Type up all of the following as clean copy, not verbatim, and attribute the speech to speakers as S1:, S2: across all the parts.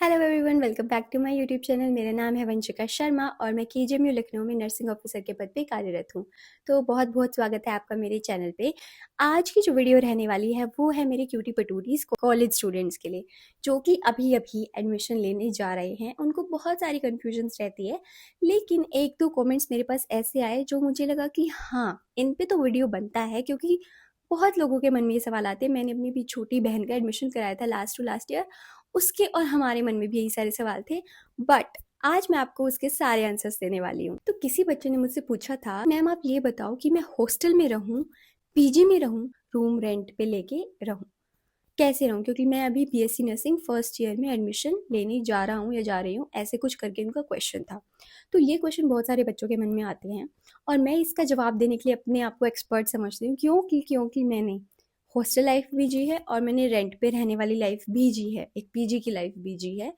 S1: Hello everyone, welcome back to my YouTube channel. मेरा नाम है वंशिका शर्मा और मैं केजीएमयू लखनऊ में नर्सिंग ऑफिसर के पद पे कार्यरत हूँ। तो बहुत बहुत स्वागत है आपका मेरे चैनल पे। आज की जो वीडियो रहने वाली है वो है मेरे क्यूटी पटूरीज कॉलेज स्टूडेंट्स के लिए, जो कि अभी अभी एडमिशन लेने जा रहे हैं। उनको बहुत सारी कन्फ्यूजन्स रहती है, लेकिन एक दो कॉमेंट्स मेरे पास ऐसे आए जो मुझे लगा कि हाँ, इन पे तो वीडियो बनता है, क्योंकि बहुत लोगों के मन में ये सवाल आते हैं। मैंने अपनी भी छोटी बहन का एडमिशन कराया था लास्ट टू लास्ट ईयर, उसके और हमारे मन में भी यही सारे सवाल थे। बट आज मैं आपको उसके सारे आंसर्स देने वाली हूँ। तो किसी बच्चे ने मुझसे पूछा था, मैम आप ये बताओ कि मैं हॉस्टल में रहूँ, पीजी में रहूँ, रूम रेंट पे लेके रहूँ, कैसे रहूँ, क्योंकि मैं अभी बीएससी नर्सिंग फर्स्ट ईयर में एडमिशन लेने जा रहा हूँ या जा रही हूँ, ऐसे कुछ करके उनका क्वेश्चन था। तो ये क्वेश्चन बहुत सारे बच्चों के मन में आते हैं और मैं इसका जवाब देने के लिए अपने आप को एक्सपर्ट समझती हूँ। क्योंकि मैंने हॉस्टल लाइफ भी जी है और मैंने रेंट पे रहने वाली लाइफ भी जी है, एक पीजी की लाइफ भी जी है।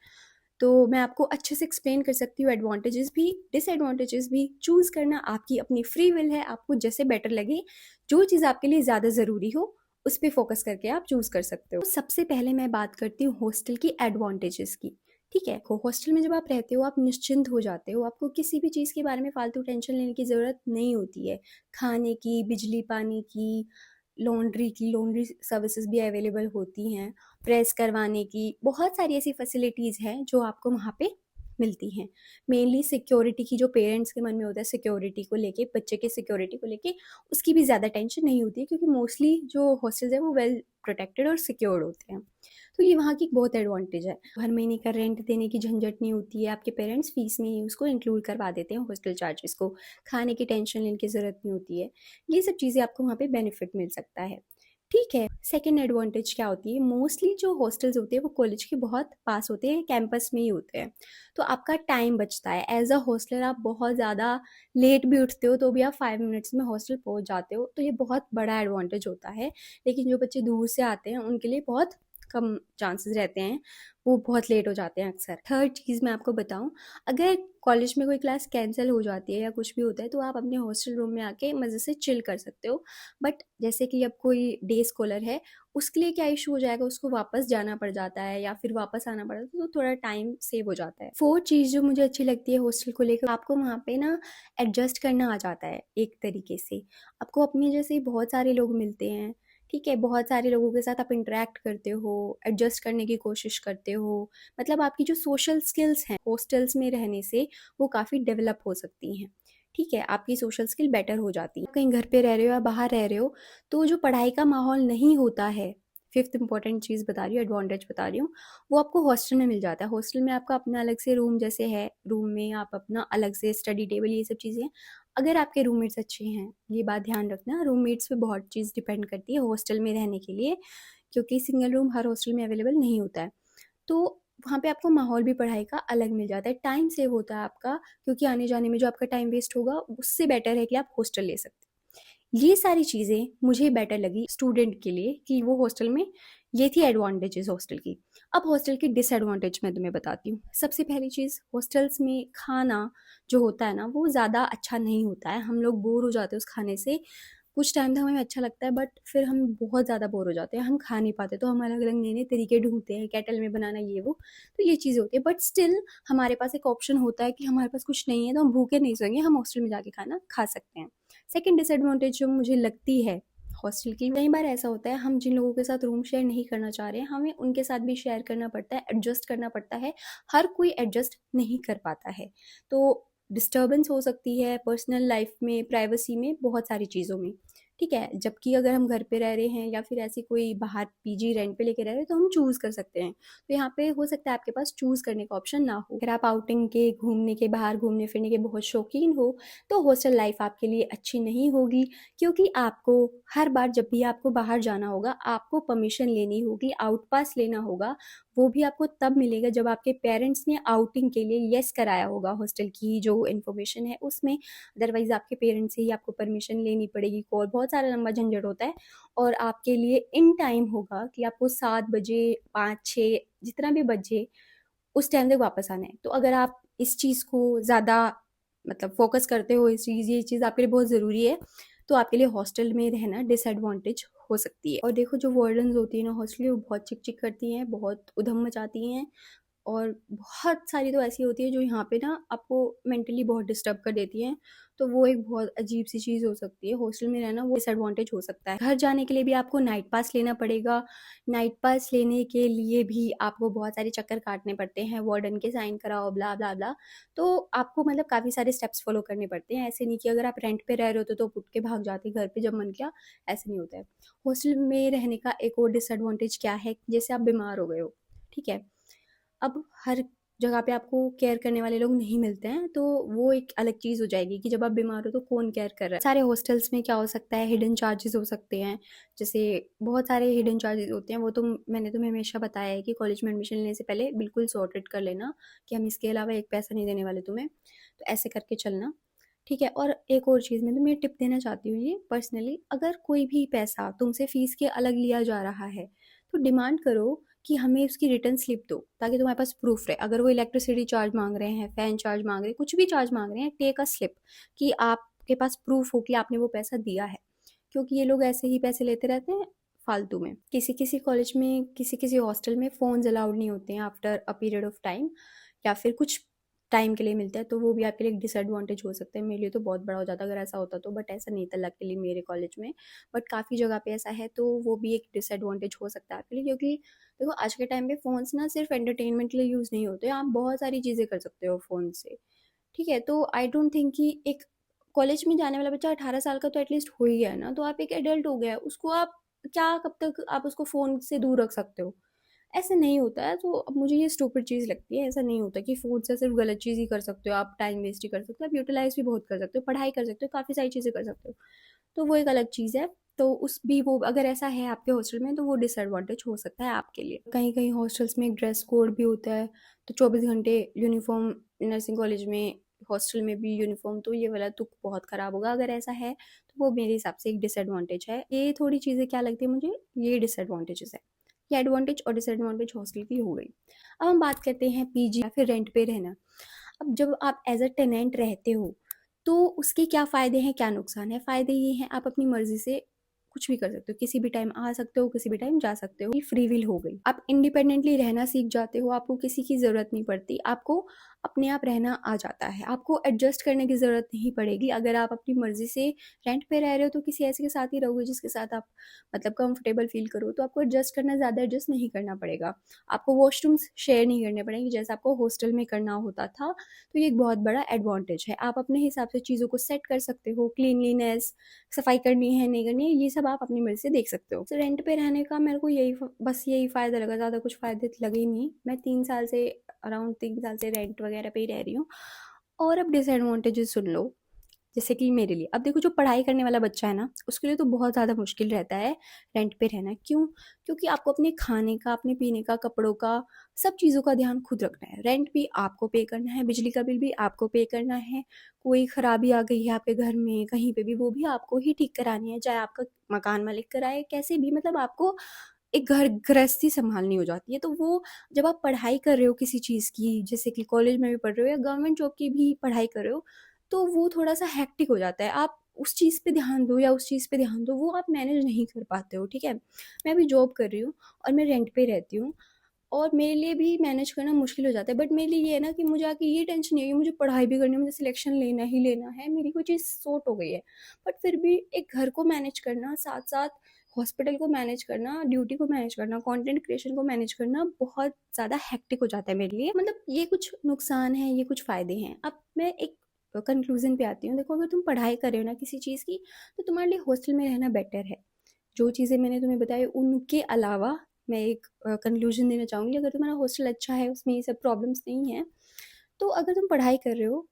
S1: तो मैं आपको अच्छे से एक्सप्लेन कर सकती हूँ, एडवांटेजेस भी डिसएडवांटेजेस भी। चूज़ करना आपकी अपनी फ्री विल है, आपको जैसे बेटर लगे, जो चीज़ आपके लिए ज़्यादा ज़रूरी हो उस पे फोकस करके आप चूज़ कर सकते हो। तो सबसे पहले मैं बात करती हूँ हॉस्टल की एडवांटेजेस की। ठीक है, हॉस्टल में जब आप रहते हो आप निश्चिंत हो जाते हो, आपको किसी भी चीज़ के बारे में फालतू टेंशन लेने की ज़रूरत नहीं होती है। खाने की, बिजली पानी की, लॉन्ड्री सर्विसेज भी अवेलेबल होती हैं, प्रेस करवाने की बहुत सारी ऐसी फैसिलिटीज़ हैं जो आपको वहाँ पे मिलती हैं। मेनली सिक्योरिटी की, जो पेरेंट्स के मन में होता है सिक्योरिटी को लेके, बच्चे के सिक्योरिटी को लेके, उसकी भी ज़्यादा टेंशन नहीं होती है, क्योंकि मोस्टली जो हॉस्टल्स हैं वो वेल प्रोटेक्टेड और सिक्योर्ड होते हैं। तो ये वहाँ की एक बहुत एडवांटेज है। हर महीने का रेंट देने की झंझट नहीं होती है, आपके पेरेंट्स फीस में ही उसको इंक्लूड करवा देते हैं हॉस्टल चार्जेस को। खाने की टेंशन लेने की ज़रूरत नहीं होती है। ये सब चीज़ें आपको वहाँ पे बेनिफिट मिल सकता है। ठीक है, सेकंड एडवांटेज क्या होती है, मोस्टली जो हॉस्टल्स होते हैं वो कॉलेज के बहुत पास होते हैं, कैंपस में ही होते हैं। तो आपका टाइम बचता है। एज अ हॉस्टलर आप बहुत ज़्यादा लेट भी उठते हो तो भी आप 5 मिनट्स में हॉस्टल पहुंच जाते हो, तो ये बहुत बड़ा एडवांटेज होता है। लेकिन जो बच्चे दूर से आते हैं उनके लिए बहुत कम चांसेस रहते हैं, वो बहुत लेट हो जाते हैं अक्सर। थर्ड चीज़ मैं आपको बताऊं, अगर कॉलेज में कोई क्लास कैंसिल हो जाती है या कुछ भी होता है तो आप अपने हॉस्टल रूम में आके मज़े से चिल कर सकते हो। बट जैसे कि अब कोई डे स्कॉलर है, उसके लिए क्या इशू हो जाएगा, उसको वापस जाना पड़ जाता है या फिर वापस आना पड़ता है, तो थोड़ा टाइम सेव हो जाता है। फोर्थ चीज़ जो मुझे अच्छी लगती है हॉस्टल को लेकर, आपको वहाँ पे ना एडजस्ट करना आ जाता है एक तरीके से। आपको अपने जैसे बहुत सारे लोग मिलते हैं। ठीक है, बहुत सारे लोगों के साथ आप इंटरेक्ट करते हो, एडजस्ट करने की कोशिश करते हो। मतलब आपकी जो सोशल स्किल्स हैं हॉस्टल्स में रहने से वो काफ़ी डेवलप हो सकती हैं। ठीक है, आपकी सोशल स्किल बेटर हो जाती है। कहीं घर पे रह रहे हो या बाहर रह रहे हो तो जो पढ़ाई का माहौल नहीं होता है, फिफ्थ इंपॉर्टेंट चीज़ बता रही हूँ, एडवांटेज बता रही हूँ, वो आपको हॉस्टल में मिल जाता है। हॉस्टल में आपका अपना अलग से रूम जैसे है, रूम में आप अपना अलग से स्टडी टेबल, ये सब चीज़ें। अगर आपके रूममेट्स अच्छे हैं, ये बात ध्यान रखना, रूममेट्स पे बहुत चीज़ डिपेंड करती है हॉस्टल में रहने के लिए, क्योंकि सिंगल रूम हर हॉस्टल में अवेलेबल नहीं होता है। तो वहाँ पे आपको माहौल भी पढ़ाई का अलग मिल जाता है, टाइम सेव होता है आपका, क्योंकि आने जाने में जो आपका टाइम वेस्ट होगा उससे बेटर है कि आप हॉस्टल ले सकते हैं। ये सारी चीज़ें मुझे बेटर लगी स्टूडेंट के लिए कि वो हॉस्टल में, ये थी एडवांटेजेस हॉस्टल की। अब हॉस्टल की डिसएडवांटेज मैं तुम्हें बताती हूँ। सबसे पहली चीज़, हॉस्टल्स में खाना जो होता है ना वो ज़्यादा अच्छा नहीं होता है। हम लोग बोर हो जाते हैं उस खाने से। कुछ टाइम तक हमें अच्छा लगता है बट फिर हम बहुत ज़्यादा बोर हो जाते हैं, हम खा नहीं पाते, तो हम अलग अलग नए नए तरीके ढूंढते हैं, केटल में बनाना ये वो। तो ये चीज़ होती है, बट स्टिल हमारे पास एक ऑप्शन होता है कि हमारे पास कुछ नहीं है तो हम भूखे नहीं सोएंगे, हम हॉस्टल में जाके खाना खा सकते हैं। सेकेंड डिसएडवांटेज जो मुझे लगती है हॉस्टल की, कई बार ऐसा होता है हम जिन लोगों के साथ रूम शेयर नहीं करना चाह रहे हैं, हमें उनके साथ भी शेयर करना पड़ता है, एडजस्ट करना पड़ता है। हर कोई एडजस्ट नहीं कर पाता है, तो डिस्टर्बेंस हो सकती है पर्सनल लाइफ में, प्राइवेसी में, बहुत सारी चीज़ों में। ठीक है, जबकि अगर हम घर पे रह रहे हैं या फिर ऐसी कोई बाहर पीजी रेंट पे लेके रह रहे हैं तो हम चूज़ कर सकते हैं। तो यहाँ पे हो सकता है आपके पास चूज़ करने का ऑप्शन ना हो। अगर आप आउटिंग के, घूमने के, बाहर घूमने फिरने के बहुत शौकीन हो तो हॉस्टल लाइफ आपके लिए अच्छी नहीं होगी, क्योंकि आपको हर बार जब भी आपको बाहर जाना होगा आपको परमिशन लेनी होगी, आउट पास लेना होगा। वो भी आपको तब मिलेगा जब आपके पेरेंट्स ने आउटिंग के लिए येस कराया होगा हॉस्टल की जो इन्फॉर्मेशन है उसमें। अदरवाइज आपके पेरेंट्स से ही आपको परमिशन लेनी पड़ेगी, कॉल, बहुत सारा लंबा झंझट होता है। और आपके लिए इन टाइम होगा कि आपको 7 बजे, 5, 6 जितना भी बजे उस टाइम तक वापस आना है। तो अगर आप इस चीज़ को ज़्यादा मतलब फोकस करते हो, इस चीज़, ये चीज़ आपके लिए बहुत ज़रूरी है, तो आपके लिए हॉस्टल में रहना डिसएडवांटेज हो सकती है। और देखो जो वार्डन्स होती है ना हॉस्टल की, वो बहुत चिक चिक करती हैं, बहुत उधम मचाती हैं। और बहुत सारी तो ऐसी होती है जो यहाँ पे ना आपको मेंटली बहुत डिस्टर्ब कर देती हैं। तो वो एक बहुत अजीब-सी चीज़ हो सकती है। हॉस्टल में रहना वो डिसएडवांटेज हो सकता है। घर जाने के लिए भी आपको नाइट पास लेना पड़ेगा। नाइट पास लेने के लिए भी आपको बहुत सारे चक्कर काटने पड़ते हैं, वार्डन के साइन कराओ, ब्ला, ब्ला, ब्ला। तो आपको मतलब काफ़ी सारे स्टेप्स फ़ॉलो करने पड़ते हैं। ऐसे नहीं कि अगर आप रेंट पे रह रहे हो तो उठ के भाग जाते घर पे जब मन किया, ऐसे नहीं होता है। हॉस्टल में रहने का एक और डिसएडवांटेज क्या है, जैसे आप बीमार हो गए हो, ठीक है? अब हर जगह पे आपको केयर करने वाले लोग नहीं मिलते हैं, तो वो एक अलग चीज़ हो जाएगी कि जब आप बीमार हो तो कौन केयर कर रहा है। सारे हॉस्टल्स में क्या हो सकता है, हिडन चार्जेस हो सकते हैं। जैसे बहुत सारे हिडन चार्जेस होते हैं, वो तो मैंने तुम्हें हमेशा बताया है कि कॉलेज में एडमिशन लेने से पहले बिल्कुल सॉर्टेड कर लेना कि हम इसके अलावा एक पैसा नहीं देने वाले तुम्हें। तो ऐसे करके चलना, ठीक है? और एक और चीज़ मैं तुम्हें टिप देना चाहती हूँ ये पर्सनली, अगर कोई भी पैसा तुमसे फ़ीस के अलग लिया जा रहा है, तो डिमांड करो कि हमें उसकी रिटर्न स्लिप दो, ताकि तुम्हारे पास प्रूफ रहे। अगर वो इलेक्ट्रिसिटी चार्ज माँग रहे हैं, फ़ैन चार्ज माँग रहे हैं, कुछ भी चार्ज माँग रहे हैं, टेक अ स्लिप कि आपके पास प्रूफ हो कि आपने वो पैसा दिया है। क्योंकि ये लोग ऐसे ही पैसे लेते रहते हैं फालतू में। किसी-किसी कॉलेज में, किसी-किसी हॉस्टल में फ़ोन्स अलाउड नहीं होते हैं after a period of time, या फिर कुछ टाइम के लिए मिलता है, तो वो भी आपके लिए एक डिसएडवांटेज हो सकता है। मेरे लिए तो बहुत बड़ा हो जाता अगर ऐसा होता तो, बट ऐसा नहीं था लकीली मेरे कॉलेज में। बट काफ़ी जगह पे ऐसा है, तो वो भी एक डिसएडवांटेज हो सकता है आपके लिए, क्योंकि देखो आज के टाइम पे फ़ोन्स ना सिर्फ एंटरटेनमेंट के लिए यूज़ नहीं होते, आप बहुत सारी चीज़ें कर सकते हो फ़ोन से, ठीक है? तो आई डोंट थिंक कि एक कॉलेज में जाने वाला बच्चा 18 साल का तो एटलीस्ट हो ही गया है ना, तो आप एक एडल्ट हो गया है, उसको आप क्या कब तक आप उसको फ़ोन से दूर रख सकते हो? ऐसे नहीं होता है, तो अब मुझे ये स्टूपिड चीज़ लगती है। ऐसा नहीं होता कि फ़ोन से सिर्फ गलत चीज़ ही कर सकते हो, आप टाइम वेस्ट ही कर सकते हो, आप यूटिलाइज़ भी बहुत कर सकते हो, पढ़ाई कर सकते हो, काफ़ी सारी चीज़ें कर सकते हो। तो वो एक अलग चीज़ है। तो उस भी वो अगर ऐसा है आपके हॉस्टल में, तो वो डिसएडवांटेज हो सकता है आपके लिए। कहीं-कहीं हॉस्टल्स में एक ड्रेस कोड भी होता है, तो 24 घंटे यूनिफ़ॉर्म, नर्सिंग कॉलेज में, हॉस्टल में भी यूनिफ़ॉर्म, तो ये वाला तो बहुत ख़राब होगा। अगर ऐसा है, तो वो मेरे हिसाब से एक डिसएडवांटेज है। ये थोड़ी चीज़ें क्या लगती है मुझे, ये डिसएडवांटेजेज़ है। ये एडवांटेज और डिसएडवांटेज हॉस्टल की हो गई। अब हम बात करते हैं पीजी या फिर रेंट पे रहना। अब जब आप एज़ अ टेनेंट रहते हो, तो उसके क्या फ़ायदे हैं, क्या नुकसान है? फ़ायदे ये हैं, आप अपनी मर्ज़ी से कुछ भी कर सकते हो, किसी भी टाइम आ सकते हो, किसी भी टाइम जा सकते हो, ये फ्री विल हो गई। आप इंडिपेंडेंटली रहना सीख जाते हो, आपको किसी की ज़रूरत नहीं पड़ती, आपको अपने आप रहना आ जाता है, आपको एडजस्ट करने की ज़रूरत नहीं पड़ेगी। अगर आप अपनी मर्ज़ी से रेंट पे रह रहे हो, तो किसी ऐसे के साथ ही रहोगे जिसके साथ आप मतलब कंफर्टेबल फ़ील करो, तो आपको एडजस्ट करना, ज़्यादा एडजस्ट नहीं करना पड़ेगा। आपको वॉशरूम्स शेयर नहीं करने पड़ेंगे, जैसा आपको हॉस्टल में करना होता था। तो ये एक बहुत बड़ा एडवांटेज है। आप अपने हिसाब से चीज़ों को सेट कर सकते हो, क्लीनलीनेस, सफाई करनी है, नहीं करनी है, ये सब आप अपनी मर्ज़ी से देख सकते हो। तो रेंट पे रहने का मेरे को बस यही फ़ायदा लगा, ज़्यादा कुछ फ़ायदे लगे ही नहीं। मैं 3 साल से, अराउंड 3 साल से रेंट वगैरह पे ही रह रही हूँ। और अब डिसएडवांटेजेस सुन लो। जैसे कि मेरे लिए, अब देखो जो पढ़ाई करने वाला बच्चा है ना, उसके लिए तो बहुत ज़्यादा मुश्किल रहता है रेंट पे रहना। क्यों? क्योंकि आपको अपने खाने का, अपने पीने का, कपड़ों का, सब चीज़ों का ध्यान खुद रखना है। रेंट भी आपको पे करना है, बिजली का बिल भी आपको पे करना है, कोई खराबी आ गई है आपके घर में, कहीं पे भी, वो भी आपको ही ठीक करानी है, चाहे आपका मकान मालिक कराए, कैसे भी, मतलब आपको एक घर गृहस्थी सँभालनी हो जाती है। तो वो जब आप पढ़ाई कर रहे हो किसी चीज़ की, जैसे कि कॉलेज में भी पढ़ रहे हो या गवर्नमेंट जॉब की भी पढ़ाई कर रहे हो, तो वो थोड़ा-सा हेक्टिक हो जाता है। आप उस चीज़ पे ध्यान दो या उस चीज़ पे ध्यान दो, वो आप मैनेज नहीं कर पाते हो, ठीक है? मैं अभी जॉब कर रही हूँ और मैं रेंट पे रहती हूँ, और मेरे लिए भी मैनेज करना मुश्किल हो जाता है। बट मेरे लिए ये है ना कि मुझे आके ये टेंशन नहीं है कि मुझे पढ़ाई भी करनी है, मुझे सिलेक्शन लेना ही लेना है, मेरी कोई चीज़ सॉर्ट हो गई है। बट फिर भी एक घर को मैनेज करना, साथ-साथ हॉस्पिटल को मैनेज करना, ड्यूटी को मैनेज करना, कंटेंट क्रिएशन को मैनेज करना बहुत ज़्यादा हेक्टिक हो जाता है मेरे लिए। मतलब ये कुछ नुकसान हैं, ये कुछ फ़ायदे हैं। अब मैं एक कंक्लूज़न पे आती हूँ। देखो, अगर तुम पढ़ाई कर रहे हो ना किसी चीज़ की, तो तुम्हारे लिए हॉस्टल में रहना बेटर है। जो चीज़ें मैंने तुम्हें बताई उनके अलावा मैं एक कंक्लूज़न देना चाहूँगी, अगर तुम्हारा हॉस्टल अच्छा है, उसमें ये सब प्रॉब्लम्स नहीं हैं, तो अगर तुम पढ़ाई कर रहे हो,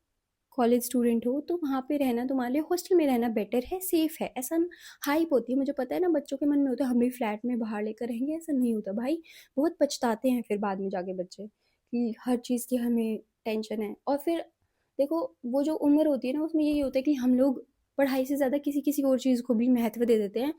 S1: कॉलेज स्टूडेंट हो, तो वहाँ पे रहना तुम्हारे लिए, हॉस्टल में रहना बेटर है, सेफ़ है। ऐसा हाइप होती है, मुझे पता है ना, बच्चों के मन में होता है हम भी फ्लैट में बाहर लेकर रहेंगे, ऐसा नहीं होता भाई। बहुत पछताते हैं फिर बाद में जाके बच्चे कि हर चीज़ की हमें टेंशन है। और फिर देखो, वो जो उम्र होती है ना, उसमें यही होता है कि हम लोग पढ़ाई से ज़्यादा किसी-किसी और चीज़ को भी महत्व दे देते हैं।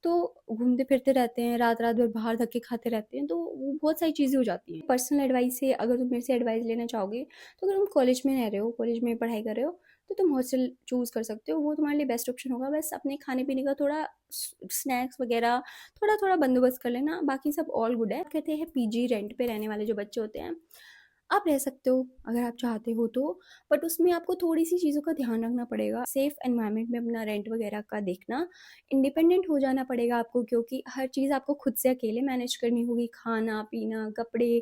S1: तो घूमते-फिरते रहते हैं, रात-रात भर बाहर धक्के खाते रहते हैं, तो वो बहुत सारी चीज़ें हो जाती हैं। पर्सनल एडवाइस से अगर तुम मेरे से एडवाइस लेना चाहोगे, तो अगर तुम कॉलेज में रह रहे हो, कॉलेज में पढ़ाई कर रहे हो, तो तुम हॉस्टल चूज़ कर सकते हो, वो तुम्हारे लिए बेस्ट ऑप्शन होगा। बस अपने खाने-पीने का थोड़ा स्नैक्स वगैरह थोड़ा-थोड़ा बंदोबस्त कर लेना, बाकी सब ऑल गुड है। कहते हैं पीजी रेंट पे रहने वाले जो बच्चे होते हैं, आप रह सकते हो अगर आप चाहते हो तो, बट उसमें आपको थोड़ी-सी चीज़ों का ध्यान रखना पड़ेगा। सेफ़ एनवायरनमेंट में अपना रेंट वगैरह का देखना, इंडिपेंडेंट हो जाना पड़ेगा आपको क्योंकि हर चीज़ आपको खुद से अकेले मैनेज करनी होगी, खाना-पीना, कपड़े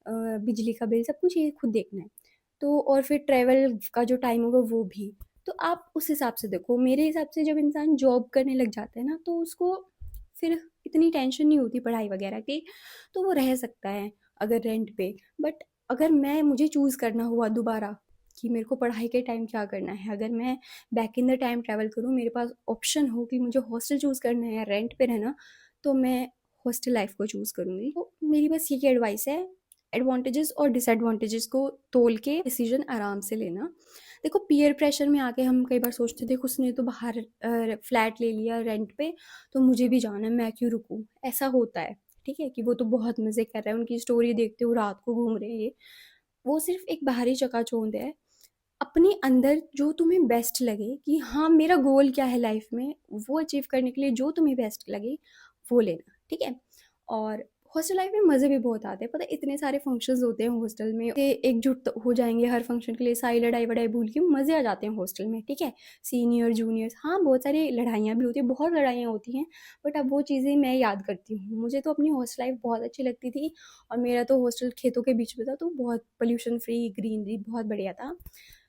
S1: बिजली का बिल सब कुछ ये खुद देखना है। तो और फिर ट्रैवल का जो टाइम होगा वो भी। तो आप उस हिसाब से देखो, मेरे हिसाब से जब इंसान जॉब करने लग जाता है ना, तो उसको फिर इतनी टेंशन नहीं होती पढ़ाई वगैरह की, तो वो रह सकता है अगर रेंट पे। बट अगर मुझे चूज़ करना हुआ दोबारा कि मेरे को पढ़ाई के टाइम क्या करना है, अगर मैं back in the time travel करूँ, मेरे पास ऑप्शन हो कि मुझे हॉस्टल चूज़ करना है या रेंट पे रहना, तो मैं हॉस्टल लाइफ को चूज़ करूँगी। तो मेरी बस ये एडवाइस है, एडवांटेजेस और डिसएडवांटेजेस को तोल के डिसीजन आराम से लेना। देखो पीयर प्रेशर में आके हम कई बार सोचते थे उसने तो बाहर फ्लैट ले लिया रेंट पे, तो मुझे भी जाना है, मैं क्यों रुकूं, ऐसा होता है। ठीक है कि वो तो बहुत मज़े कर रहे हैं, उनकी स्टोरी देखते हो रात को घूम रहे हैं ये, वो सिर्फ एक बाहरी चकाचौंध है। अपने अंदर जो तुम्हें बेस्ट लगे कि हाँ मेरा गोल क्या है लाइफ में, वो अचीव करने के लिए जो तुम्हें बेस्ट लगे वो लेना, ठीक है। और हॉस्टल लाइफ में मज़े भी बहुत आते हैं, पता है इतने सारे फंक्शंस होते हैं हॉस्टल में, ते एकजुट हो जाएंगे हर फंक्शन के लिए, सारी लड़ाई वड़ाई भूल के मज़े आ जाते हैं हॉस्टल में, ठीक है। सीनियर जूनियर्स, हाँ बहुत सारी लड़ाइयाँ भी होती हैं, बहुत लड़ाइयाँ होती हैं, बट अब वो चीज़ें मैं याद करती हूँ। मुझे तो अपनी हॉस्टल लाइफ बहुत अच्छी लगती थी, और मेरा तो हॉस्टल खेतों के बीच में था, तो बहुत पोल्यूशन फ्री, ग्रीनरी बहुत बढ़िया था।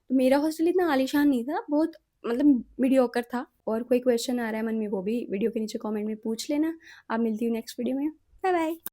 S1: तो मेरा हॉस्टल इतना आलीशान नहीं था, बहुत मतलब मीडियोकर था। और कोई क्वेश्चन आ रहा है मन में, वो भी वीडियो के नीचे कमेंट में पूछ लेना। आप, मिलती हूँ नेक्स्ट वीडियो में। Bye bye.